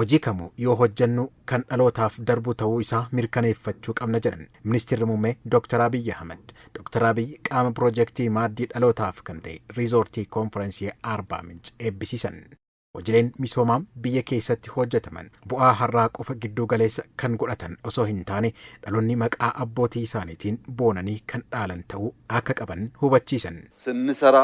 hojii kamuu yoo hojjennu kan dhalootaaf darbu ta'uu isaa mirkaneeffachuu qabna jedhan Ministeerri Muummee Dr. Abiy Ahmed. Dr. Abiy qaama piroojeektii maaddii dhalootaaf kan ta'e riizoortii koonfiraansii Arbaa Minch eebbisiisan. Hojiileen misoomaa biyya keessatti hojjetaman bu'aa har'aa qofa gidduu galeessa kan godhatan osoo hin taane dhaloonni maqaa abbootii isaaniitiin boonanii kan dhaalan ta'uu akka qaban hubachiisan. Sinnisara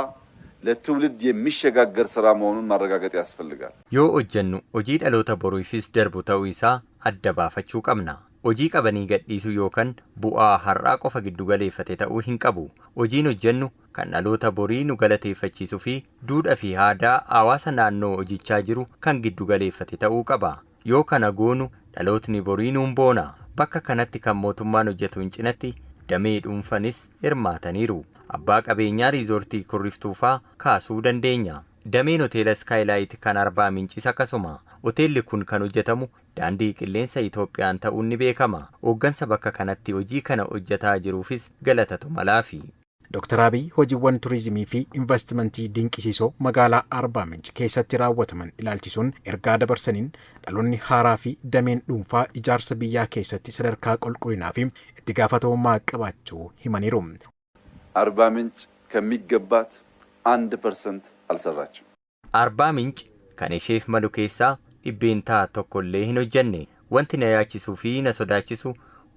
ለትውልድ የሚሸጋገር ስራ መሆኑን ማረጋገጥ ያስፈልጋል። ዮ ኦጀኑ ሆጂ ዳሎታ ቦሩይፊስ ደርቡ ተው ኢሳ አደባፈቹ ቀምና ሆጂ ቀበኒ ገዲሱ ዮከን ቡአ ሐራ ቆፈ ግዱ ገሌፈቴ ተው ሂንቀቡ ሆጂን ሆጀኑ kan dhaloota borii nu galateeffachiisuu fi duudhaa fi aadaa hawaasa naannoo hojichaa jiru kan giddu galeeffate ta'uu qaba. Yoo kana goonu dhalootni borii nuun boona. Bakka kanatti kan mootummaan hojjetu hin cinatti damee dhuunfanis hirmaataniiru. Abbaa qabeenyaa riizoortii Kurriftuufaa kaasuu dandeenya. Dameen hoteela Skylight kan Arbaa Minchis akkasuma. Hoteelli kun kan hojjetamu daandii qilleensa Itoophiyaan ta'uun ni beekama. Hooggansa bakka kanatti hojii kana hojjetaa jiruufis galatatu malaafi. Dr. Abiy hojiiwwan turizimii fi investimentii dinqisiisoo magaalaa Arbaa Minch keessatti raawwataman ilaalchisuun ergaa dabarsaniin dhaloonni haaraa fi dameen dhuunfaa ijaarsa biyyaa keessatti sadarkaa qulqullinaa fi itti gaafatamummaa qabaachuu himaniiru. Arbaa Minch ከሚገባት 1% አልሰራችም. Arbaa Minch kan isheef malu keessaa dhibbeentaa tokkollee hin hojjenne. Wanti na yaachisuu fi na sodaachisu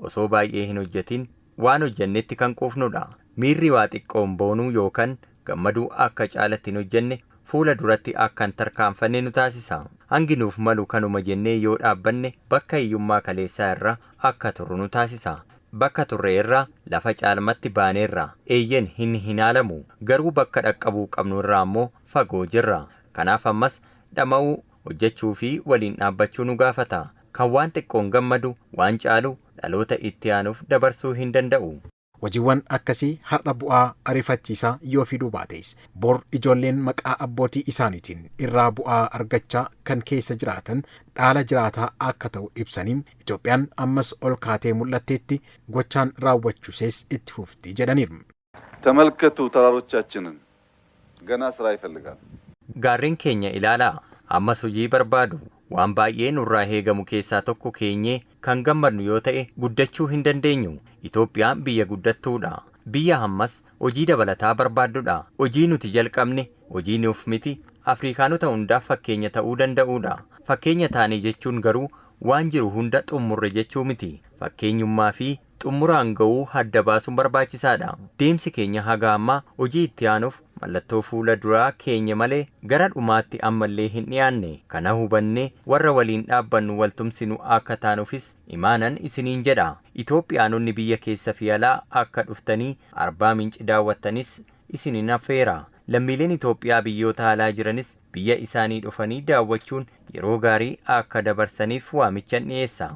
osoo baay'ee hin hojjetin waan hojjennetti kan quufnudha. Miirri waa xiqqoon boonuu yookaan gammaduu akka caalatti hin hojjenne fuula duratti akkan tarkaanfanne nu taasisa. Hangi nuuf malu kanuma jennee yoo dhaabbanne bakka hiyyummaa kaleessaa irra akka turru nu taasisa. Bakka turre irraa lafa caalmatti baaneerra eeyyen hin haalamu. Garuu bakka dhaqqabuu qabnu irraa immoo fagoo jirra. Kanaaf ammas dhama'uu hojjechuu fi waliin dhaabbachuu nu gaafata. Kan waan xiqqoon gammadu waan caalu dhaloota itti aanuuf dabarsuu hin danda'u. Hojiiwwan akkasii har'a bu'aa ariifachiisaa yoo fiduu baates bor ijoolleen maqaa abbootii isaaniitiin irraa bu'aa argachaa kan keessa jiraatan dhaala jiraataa akka ta'u ibsaniin Itoophiyaan ammas ol kaatee mul'atteetti gochaan raawwachuusees itti fufti jedhaniiru. ተመልከቱ ተራሮቻችንን ገና ስራ ይፈልጋል. Gaarreen keenya ilaalaa ammas hojii barbaadu. Waan baay'ee nurraa eegamu keessaa tokko keenyee kan gammadnu yoo ta'e guddachuu hin dandeenyu. Itoophiyaan biyya guddattuudha. Biyya ammas hojii dabalataa barbaaddudha. Hojii nuti jalqabne hojii nuuf miti Afrikaanota hundaaf fakkeenya ta'uu danda'uudha. Fakkeenya taane jechuun garuu waan jiru hunda xummurre jechuu miti. Fakkeenyummaa fi xummuraan ga'uu adda baasuun barbaachisaadha. Deemsi keenya haga ammaa hojii itti aanuuf mallattoo fuula duraa keenya malee gara dhumaatti ammallee hin dhiyaanne. Kana hubannee warra waliin dhaabbannu waltumsinu akka taanuufis imaanan isiniin jedha. Itoophiyaanonni biyya keessa fi alaa akka dhuftanii Arbaa Minch daawwattanis isiniin affeera. Lammiileen Itoophiyaa biyyoota alaa jiranis biyya isaanii dhufanii daawwachuun yeroo gaarii akka dabarsaniif waamichan dhiyeessa.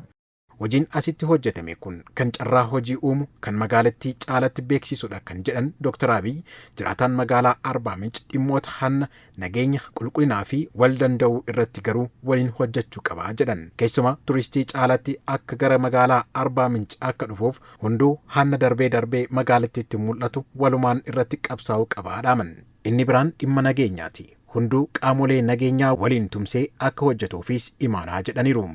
Hojiin asitti hojjetame kun kan carraa hojii uumu kan magaalattii caalatti beeksisudha kan jedhan Dr. Abiy jiraataan magaalaa Arbaa Minch dhimmoota hanna nageenya qulqullinaa fi wal danda'uu irratti garuu waliin hojjechuu qaba jedhan. Keessumaa turistii caalatti akka gara magaalaa Arbaa Minch akka dhufuuf hunduu hanna darbee magaalattiitti mul'atu walumaan irratti qabsaa'uu qabaadhaaman. Inni biraan dhimma nageenyaati. Hunduu qaamolee nageenyaa waliin tumsee akka hojjetuufis imaanaa jedhaniiru.